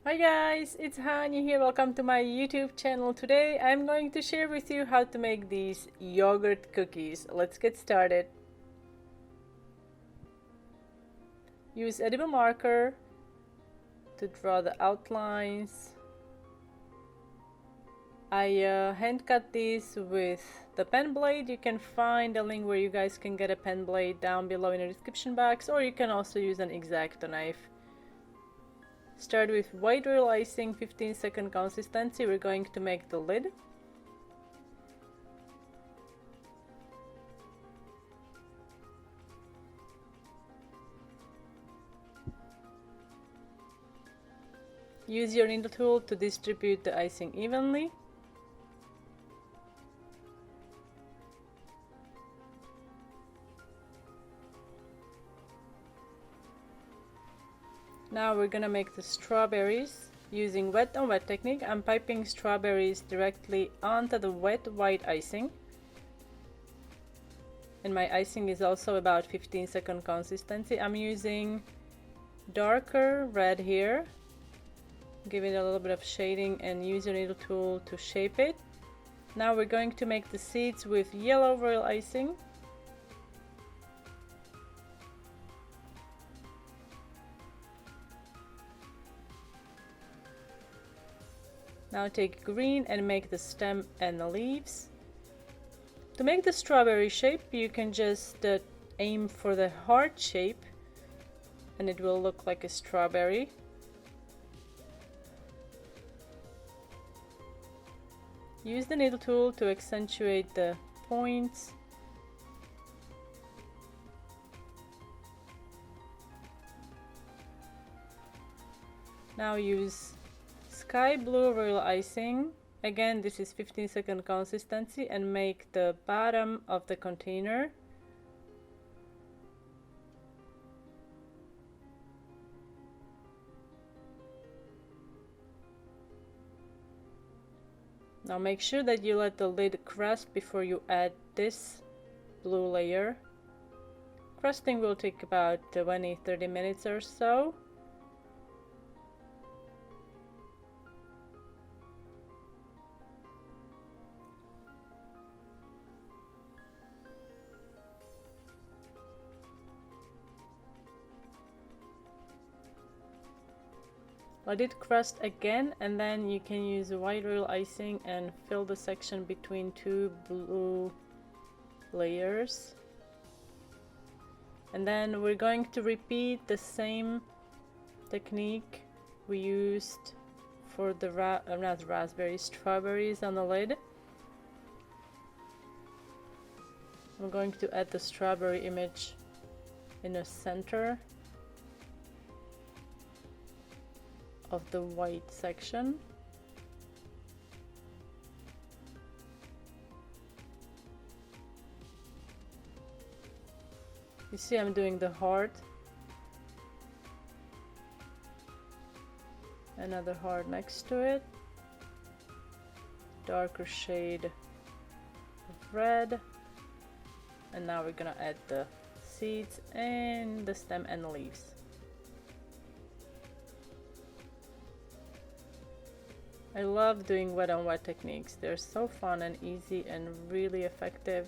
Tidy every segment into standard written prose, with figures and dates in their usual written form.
Hi guys, it's Hanya here. Welcome to my YouTube channel. Today I'm going to share with you how to make these yogurt cookies. Let's get started. Use edible marker to draw the outlines. I hand cut these with the pen blade. You can find a link where you guys can get a pen blade down below in the description box, or you can also use an X-Acto knife. Start with white royal icing, 15-second consistency. We're going to make the lid. Use your needle tool to distribute the icing evenly. Now we're gonna make the strawberries using wet on wet technique. I'm piping strawberries directly onto the wet white icing. And my icing is also about 15-second consistency. I'm using darker red here. Give it a little bit of shading and use your needle tool to shape it. Now we're going to make the seeds with yellow royal icing. Now take green and make the stem and the leaves. To make the strawberry shape, you can just aim for the heart shape and it will look like a strawberry. Use the needle tool to accentuate the points. Now use sky blue royal icing. Again, this is 15-second consistency, and make the bottom of the container. Now make sure that you let the lid crust before you add this blue layer. Crusting will take about 20-30 minutes or so. Let it crust again, and then you can use white royal icing and fill the section between two blue layers. And then we're going to repeat the same technique we used for the strawberries on the lid. I'm going to add the strawberry image in the center of the white section. You see I'm doing the heart. Another heart next to it. Darker shade of red. And now we're gonna add the seeds and the stem and the leaves. I love doing wet on wet techniques. They're so fun and easy and really effective.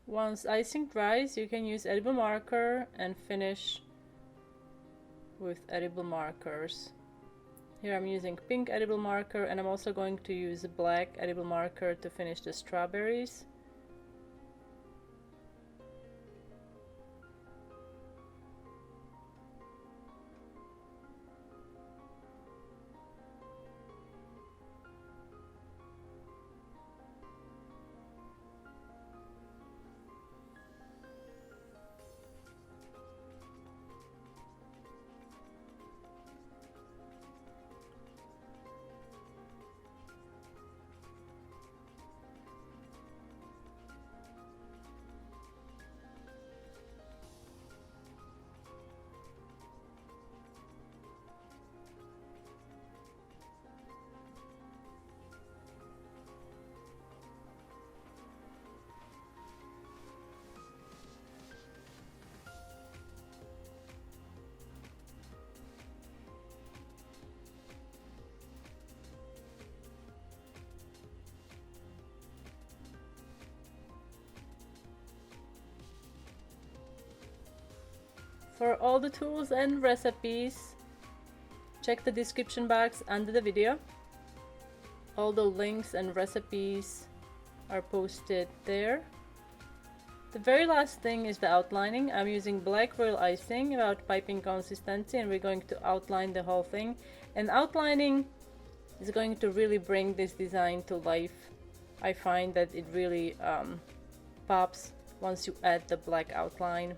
Once icing dries, you can use edible marker and finish with edible markers. Here I'm using pink edible marker, and I'm also going to use black edible marker to finish the strawberries. For all the tools and recipes, check the description box under the video. All the links and recipes are posted there. The very last thing is the outlining. I'm using black royal icing, about piping consistency, and we're going to outline the whole thing. And outlining is going to really bring this design to life. I find that it really pops once you add the black outline.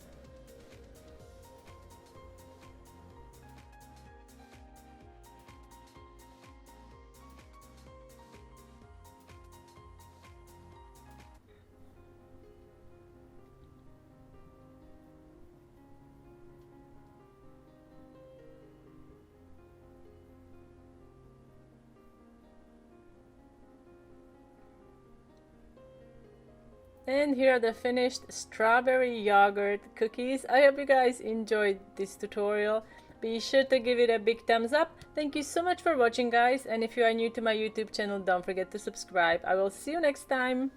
And here are the finished strawberry yogurt cookies. I hope you guys enjoyed this tutorial. Be sure to give it a big thumbs up. Thank you so much for watching, guys. And if you are new to my YouTube channel, don't forget to subscribe. I will see you next time.